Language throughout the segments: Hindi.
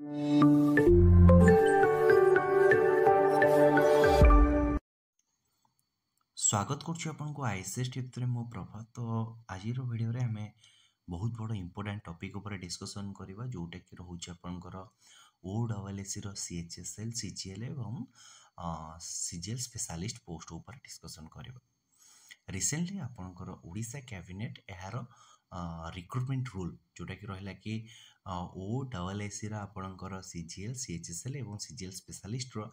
स्वागत करुच्ची आपन को आईसीएस टिप्स रे मो प्रभात। तो आज वीडियो रे हमें बहुत बड़ इंपोर्टेंट टॉपिक ऊपर डिस्कशन करबा जोटा कि रहउची आपनकर ओडब्ल्यूएससी रो सीएचएसएल सीजीएल एवं सीजीएल स्पेशलिस्ट पोस्ट ऊपर डिस्कशन करबा। रिसेंटली आपनकर ओडिशा कैबिनेट एहार रिक्रुटमेंट रूल जोटा कि रहला कि ओडब्ल्यूएससी रा आपनकर सीजीएल सीएचएसएल एवं सीजीएल स्पेशलिस्ट रो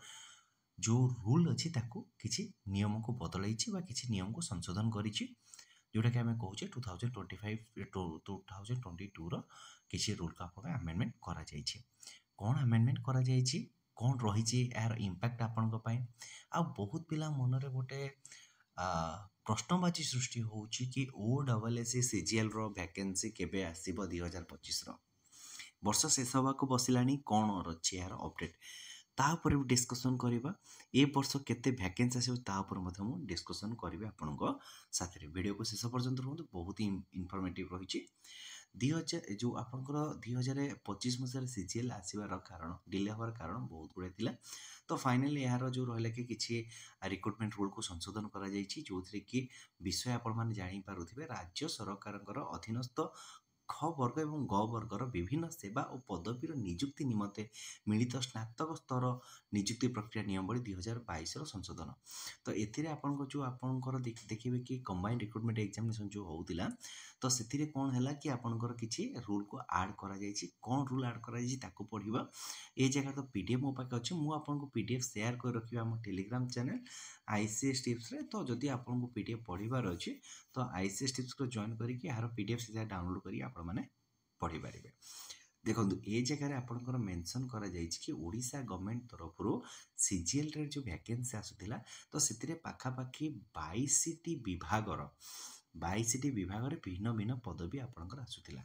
जो रूल अच्छी ताकू किसी नियम को बदल किसी नियम को संशोधन करिछि जोटा कि आम कहे 2022 किसी रूल का आमेंडमेंट करा जाइछि। कौन आमेंडमेंट करा जाइछि, कौन रही यार इंपैक्ट आपण आ बहुत पिला मन रे गोटे प्रश्नवाची सृष्टि होउछि कि ओडब्ल्यूएससी सीजीएल रो वैकेंसी केबे आसीबो 2025 रो वर्ष शेष होगा बसिलानी कौन अच्छी यार अपडेट तापर भी डिस्कसन करवा। ए वर्ष केते वैकेंसी आसो तापर डिस्कसन करी आपन साथ वीडियो को शेष पर्यंत रुहतु, बहुत ही इनफॉर्मेटिव रही। 2000 जो आपंकर 2025 मसीह सीजीएल आसबार कारण डिले होवार कारण बहुत गुड़े थिला। तो फाइनली यार जो रहा कि किसी रिक्रुटमेंट रूल को संशोधन करा जाइछि जो थी कि विषय आपण माने जानि पारुथिबे राज्य सरकारଙ୍କର अधीनस्थ ख वर्ग एवं ग वर्गर विभिन्न सेवा और पदवीर नियुक्ति निमंते मिलित स्नातक स्तर नियुक्ति प्रक्रिया नियमावली 2022 संशोधन। तो एथिरे आपन जो आपनकर देखिबे कि कंबाइंड रिक्रुटमेंट एग्जामिनेशन जो होउतिला तो सेथिरे कोन हैला कि आपनकर किछि रूल को ऐड करा जाइछि। कोन रूल ऐड करा जाइछि ताको पढिबा। ए जगह तो पीडीएफ मो पाके अछि, मु आपन को पीडीएफ शेयर कर रखिबा हम टेलीग्राम चैनल आईसीएस टिप्स रे। तो जदि आपन को पीडीएफ पढिबार अछि तो आईसीएस टिप्स को जॉइन करिकि यार पीडीएफ सीधा डाउनलोड करी आपण माने पढ़ी पारिबे। देखो ये जगह आपंकर मेंशन करा जाइछि कि ओडिशा गवर्नमेंट तरफ सीजीएल रे जो वैकेंसी आसुथिला तो सेतिरे पाखापाखि 22टी विभाग रे भिन्न भिन्न पदवी आपंकर आसुथिला।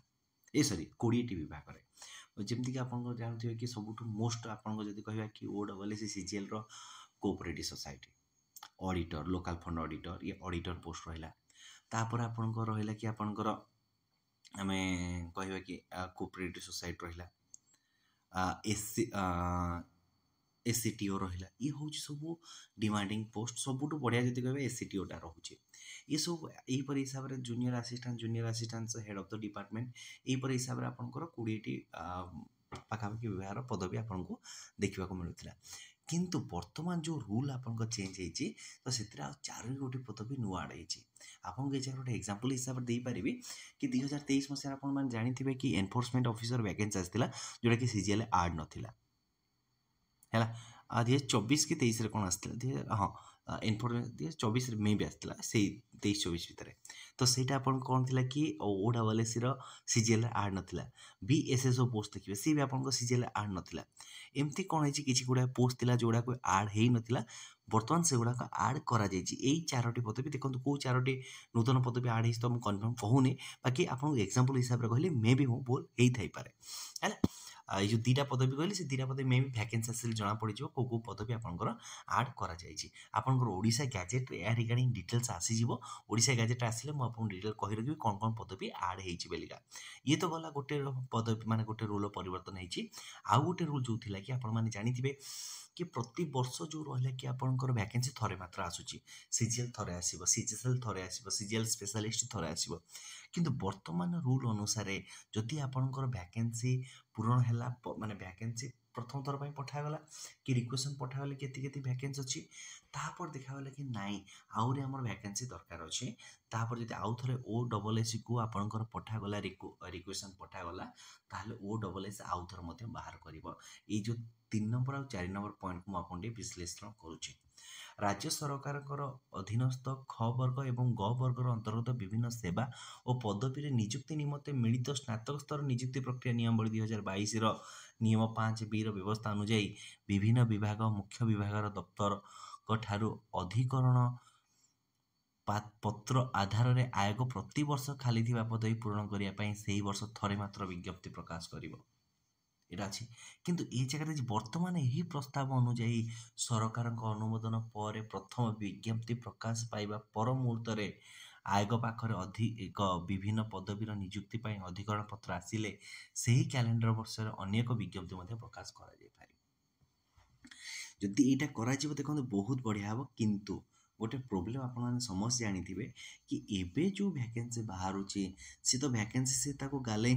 ए सॉरी 20टी विभाग रे जेमति कि आपन जानथिबे कि सबुठु मोस्ट आपन जदि कहबा कि ओडब्ल्यूएससी सीजीएल रो cooperative society auditor local fund auditor ये ऑडिटर पोस्ट रहिला। तापर आपनकर रहिला कि आपनकर आमे कहबा कि कोऑपरेटिव सोसाइटी रहिला एससीटीओ रहिला। ये होची सब डिमांडिंग पोस्ट सबुठु बढ़िया जदि कहबे एससीटीओ टा रहउची। ये सब एही पर हिसाब रे junior assistant head of the department एही पर हिसाब रे आपनकर 20टी पाखापाखि विभाग पदवी आपनको देखा मिलूला। किंतु वर्तमान जो रूल आपन चेंज होती तो से 4 पदवी नुआ आड़ होती। आपको गोटे एग्जांपल हिसाब से देपारि कि 2023 मसीह आप जानते कि एनफोर्समेंट ऑफिसर वैकेंसी आसाला जोटा कि सीजीएल आड नाला है 2024 कि 23 कौन आसाला हाँ एनफोर्समेंट 2024 मे भी आसाला से 23-24 भितर। तो सहीटा आप कौन थी कि ओडब्ल्यूएससी सीजीएल आड नाला बीएसएसओ पोस्ट देखिए सी भी आपको सीजीएल आड नाला। एमती कौन है कि गुड़ा पोस्ट थिला जोड़ा कोई आड हो नाला बर्तमान से गुड़ाक आड करा जाइछि। एई 4टी पदवी देखो कौ 4टी नूतन पदवी आड हो तो मुझे कन्फर्म कहूनी बाकी आपको एग्जांपल हिसाब से कहले मे भी मो बोल हो थाई पारे है। ये जो 2टा पदवी कहली से 2टा पदवी मे भी वैकेंसी आसिल जना पड़ को पदवी आपंकर आड करा जाइछि। आपंकर ओडिशा गैजेट या रिगार्डिंग डिटेल्स आसीजिवो। ओडिशा गैजेट आसिले मु आपन डिटेल कहि रखिबि कौन कौन पदवी आड होइछि बेलिका। ये तो गला गोटे पदवी माने गोटे रूल परिवर्तन होइछि। आ गोटे रूल जो थिला कि आपन माने जानिथिबे कि प्रति वर्ष जो रहिला कि आपनकर वैकेंसी थरे मात्र आसुची। सीजीएल थरे आसीबो, सीजीएल थरे आसीबो, सीजीएल स्पेशलिस्ट थरे आसीबो। किंतु वर्तमान रूल अनुसार जदि आपनकर वैकेंसी पूर्ण हैला माने वैकेंसी प्रथम थर पठागला कि रिक्वेशन पठागले केती वैकेंसी अच्छी तापर देखागला कि नाई आउरी हमर वैकेंसी दरकार अच्छे तापर जदि आउ थरे ओडब्ल्यूएससी को आपनकर पठागला रिक्वेशन पठागला ताहले ओडब्ल्यूएससी आउ थर मध्य बाहर करिवो। ए जो 3 नंबर और 4 नंबर पॉइंट को आपन विश्लेषण करूची। राज्य सरकार अधीनस्थ ख वर्ग एवं ग वर्गर अंतर्गत विभिन्न सेवा और पदवी नियुक्ति निमंते मिलित स्नातक स्तर नियुक्ति प्रक्रिया नियमावली 2022 नियम 5B व्यवस्था अनुଯାयी विभिन्न विभाग मुख्य विभाग दफ्तर ठारू अधिकरण पत्र आधार रे आयोग प्रति वर्ष खाली थिबा पदवी पूर्ण करिया पई सेही वर्ष थरे मात्र विज्ञप्ति प्रकाश करिवो। एटा अछि किंतु ए जगह वर्तमान यही प्रस्ताव अनुଯାयी सरकार अनुमोदन पर प्रथम विज्ञप्ति प्रकाश पाइबा पर मुहूर्त आयोग पाखरे अधिक विभिन्न पदवीर नियुक्ति ପାଇଁ ଅଧିକରଣ ପତ୍ର ଆସିଲେ ସେହି କ୍ୟାଲେଣ୍ଡର ବର୍ଷରେ ଅନ୍ୟ ଏକ ବିଜ୍ଞପ୍ତି ମଧ୍ୟ ପ୍ରକାଶ କରାଯାଇପାରିବ। ଯଦି ଏଇଟା କରାଯିବ ଦେଖନ୍ତୁ ବହୁତ ବଢ଼ିଆ ହେବ, କିନ୍ତୁ ଗୋଟେ ପ୍ରୋବ୍ଲେମ୍ ଆପଣମାନେ ସମସ୍ତେ ଜାଣିଥିବେ କି ଏବେ ଯେଉଁ ଭ୍ୟାକେନ୍ସି ବାହାରୁଛି ସେ ତ ଭ୍ୟାକେନ୍ସି ସେ ତାକୁ ଗାଲେଇ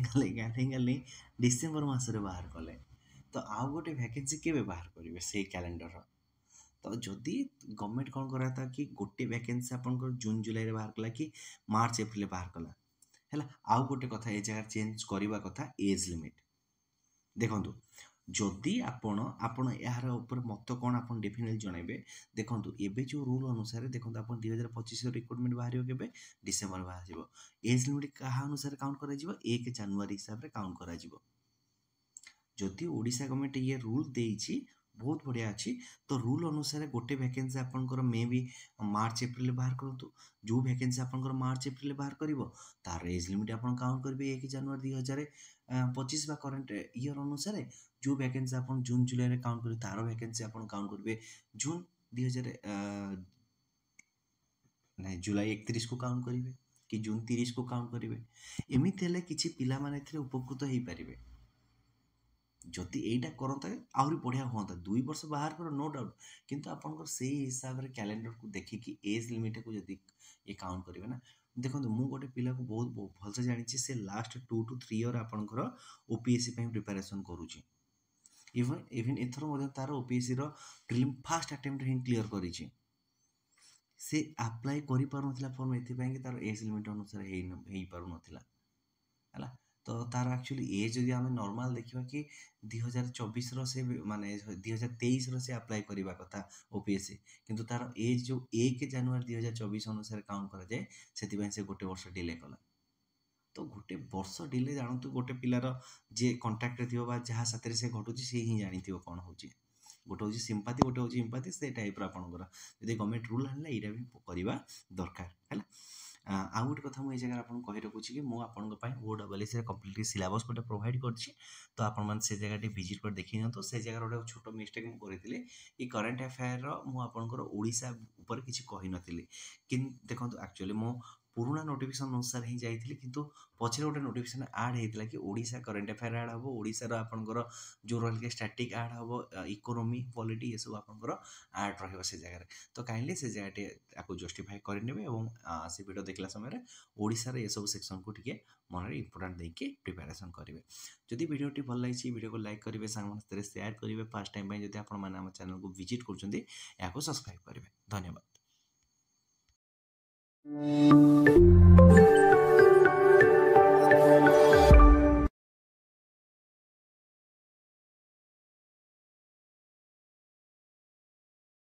ଡିସେମ୍ବର ମାସରେ ବାହାର କଲେ, ତ ଆଉ ଗୋଟେ ଭ୍ୟାକେନ୍ସି କେବେ ବାହାର କରିବେ ସେଇ କ୍ୟାଲେଣ୍ଡର? ତ ଯଦି ଗଭର୍ଣ୍ଣମେଣ୍ଟ କ'ଣ କରାତା କି ଗୋଟେ ଭ୍ୟାକେନ୍ସି ଆପଣଙ୍କର ଜୁନ୍ ଜୁଲାଇରେ ବାହାର କଲା କି ମାର୍ଚ୍ଚ ଏପ୍ରିଲରେ ବାହାର କଲା ହେଲା। ଆଉ ଗୋଟେ କଥା ଏ ଜାଗାରେ ଚେଞ୍ଜ କରିବା କଥା ଏଜ୍ ଲିମିଟ୍। ଦେଖନ୍ତୁ ଯଦି ଆପଣ ଏହାର ଉପରେ ମତ କ'ଣ ଆପଣ ଡେଫିନେଟଲି ଜଣାଇବେ। ଦେଖନ୍ତୁ ଏବେ ଯେଉଁ ରୁଲ୍ ଅନୁସାରେ ଦେଖନ୍ତୁ ଆପଣ 2025 ରିକ୍ରୁଟମେଣ୍ଟ ବାହାରିବ କେବେ, ଡିସେମ୍ବର ବାହାରିବ। ଏଜ୍ ଲିମିଟ୍ କାହା ଅନୁସାରେ କାଉଣ୍ଟ କରାଯିବ, 1 ଜାନୁଆରୀ ହିସାବରେ କାଉଣ୍ଟ କରାଯିବ। ଯଦି ଓଡ଼ିଶା ଗଭର୍ଣ୍ଣମେଣ୍ଟ ଇଏ ରୁଲ୍ ଦେଇଛି ବହୁତ ବଢ଼ିଆ ଅଛି, ତ ରୁଲ୍ ଅନୁସାରେ ଗୋଟେ ଭ୍ୟାକେନ୍ସି ଆପଣଙ୍କର ମେ ବି ମାର୍ଚ୍ଚ ଏପ୍ରିଲରେ ବାହାର କରନ୍ତୁ। ଯେଉଁ ଭ୍ୟାକେନ୍ସି ଆପଣଙ୍କର ମାର୍ଚ୍ଚ ଏପ୍ରିଲରେ ବାହାର କରିବ ତାର ଏଜ୍ ଲିମିଟ୍ ଆପଣ କାଉଣ୍ଟ କରିବେ 1 ଜାନୁଆରୀ 2025 ବା କରେଣ୍ଟ ଇୟର ଅନୁସାରେ। ଯେଉଁ ଭ୍ୟାକେନ୍ସି ଆପଣ ଜୁନ୍ ଜୁଲାଇରେ କାଉଣ୍ଟ କରିବେ ତାର ଭ୍ୟାକେନ୍ସି ଆପଣ କାଉଣ୍ଟ କରିବେ ଜୁନ୍ 2000 ଜୁଲାଇ 31କୁ କାଉଣ୍ଟ କରିବେ କି ଜୁନ୍ 30କୁ କାଉଣ୍ଟ କରିବେ। ଏମିତି ହେଲେ କିଛି ପିଲାମାନେ ଏଥିରେ ଉପକୃତ ହେଇପାରିବେ। ଯଦି ଏଇଟା କରନ୍ତେ ଆହୁରି ବଢ଼ିଆ ହୁଅନ୍ତା। 2 ବର୍ଷ ବାହାର କର ନୋ ଡାଉଟ୍, କିନ୍ତୁ ଆପଣଙ୍କର ସେଇ ହିସାବରେ କ୍ୟାଲେଣ୍ଡରକୁ ଦେଖିକି ଏଜ୍ ଲିମିଟ୍କୁ ଯଦି ଇଏ କାଉଣ୍ଟ କରିବେ ନା। ଦେଖନ୍ତୁ ମୁଁ ଗୋଟେ ପିଲାକୁ ବହୁତ ଭଲସେ ଜାଣିଛି, ସେ ଲାଷ୍ଟ 2 to 3 ଇୟର୍ ଆପଣଙ୍କର OPSC ପାଇଁ ପ୍ରିପାରେସନ୍ କରୁଛି। ଇଭେନ୍ ଏଥର ମଧ୍ୟ ତାର OPSCର ପ୍ରିଲିମ୍ ଫାଷ୍ଟ ଆଟେମ୍ପ୍ଟରେ ହିଁ କ୍ଲିୟର କରିଛି। ସେ ଆପ୍ଲାଏ କରିପାରୁନଥିଲା ଫର୍ମ ଏଥିପାଇଁ କି ତାର ଏଜ୍ ଲିମିଟ୍ ଅନୁସାରେ ହେଇପାରୁନଥିଲା ହେଲା। ତ ତାର ଆକ୍ଚୁଆଲି ଏଜ୍ ଯଦି ଆମେ ନର୍ମାଲ ଦେଖିବା କି 2024ର ସେ ମାନେ 2023ର ସେ ଆପ୍ଲାଏ କରିବା କଥା OPSC, କିନ୍ତୁ ତାର ଏଜ୍ ଯେଉଁ 1 ଜାନୁଆରୀ 2024 ଅନୁସାରେ କାଉଣ୍ଟ କରାଯାଏ, ସେଥିପାଇଁ ସେ ଗୋଟେ ବର୍ଷ ଡିଲେ କଲା। ତ ଗୋଟେ ବର୍ଷ ଡିଲେ ଜାଣନ୍ତୁ ଗୋଟେ ପିଲାର ଯିଏ କଣ୍ଟାକ୍ଟରେ ଥିବ ବା ଯାହା ସାଥିରେ ସେ ଘଟୁଛି ସେ ହିଁ ଜାଣିଥିବ କ'ଣ ହେଉଛି। ଗୋଟେ ହେଉଛି ସିମ୍ପାଥି, ଗୋଟେ ହେଉଛି ଇମ୍ପାଥି, ସେ ଟାଇପ୍ର ଆପଣଙ୍କର ଯଦି ଗଭର୍ଣ୍ଣମେଣ୍ଟ ରୁଲ୍ ଆଣିଲା ଏଇଟା ବି କରିବା ଦରକାର ହେଲା। ଆଉ ଗୋଟେ କଥା ମୁଁ ଏଇ ଜାଗାରେ ଆପଣଙ୍କୁ କହି ରଖୁଛି କି ମୁଁ ଆପଣଙ୍କ ପାଇଁ OSSର କମ୍ପ୍ଲିଟଲି ସିଲାବସ୍ ଗୋଟେ ପ୍ରୋଭାଇଡ଼ କରିଛି, ତ ଆପଣମାନେ ସେ ଜାଗା ଟିକେ ଭିଜିଟ୍ କରି ଦେଖି ନିଅନ୍ତୁ। ସେ ଜାଗାରେ ଗୋଟେ ଛୋଟ ମିଷ୍ଟେକ୍ ମୁଁ କରିଥିଲି, ଏ କରେଣ୍ଟ ଆଫେୟାରର ମୁଁ ଆପଣଙ୍କର ଓଡ଼ିଶା ଉପରେ କିଛି କହିନଥିଲି। କିନ୍ତୁ ଦେଖନ୍ତୁ ଆକ୍ଚୁଆଲି ମୁଁ ପୁରୁଣା ନୋଟିଫିକେସନ୍ ଅନୁସାରେ ହିଁ ଯାଇଥିଲି, କିନ୍ତୁ ପଛରେ ଗୋଟେ ନୋଟିଫିକେସନ୍ ଆଡ଼୍ ହେଇଥିଲା କି ଓଡ଼ିଶା କରେଣ୍ଟ ଆଫେୟାର ଆଡ଼୍ ହେବ, ଓଡ଼ିଶାର ଆପଣଙ୍କର ଯେଉଁ ରହିଲେ ଷ୍ଟାଟିକ୍ ଆଡ଼୍ ହେବ, ଇକୋନୋମି ପଲିଟି ଏସବୁ ଆପଣଙ୍କର ଆଡ଼୍ ରହିବ ସେ ଜାଗାରେ। ତ କାଇଣ୍ଡଲି ସେ ଜାଗାଟି ଆକୁ ଜଷ୍ଟିଫାଏ କରିନେବେ ଏବଂ ସେ ଭିଡ଼ିଓ ଦେଖିଲା ସମୟରେ ଓଡ଼ିଶାର ଏସବୁ ସେକ୍ସନକୁ ଟିକେ ମନରେ ଇମ୍ପୋର୍ଟାଣ୍ଟ ଦେଇକି ପ୍ରିପାରେସନ୍ କରିବେ। ଯଦି ଭିଡ଼ିଓଟି ଭଲ ଲାଗିଛି ଭିଡ଼ିଓକୁ ଲାଇକ୍ କରିବେ, ସାଙ୍ଗମାନଙ୍କ ସାଥିରେ ସେୟାର କରିବେ। ଫାର୍ଷ୍ଟ ଟାଇମ୍ ପାଇଁ ଯଦି ଆପଣମାନେ ଆମ ଚ୍ୟାନେଲକୁ ଭିଜିଟ୍ କରୁଛନ୍ତି ଏହାକୁ ସବସ୍କ୍ରାଇବ୍ କରିବେ। ଧନ୍ୟବାଦ।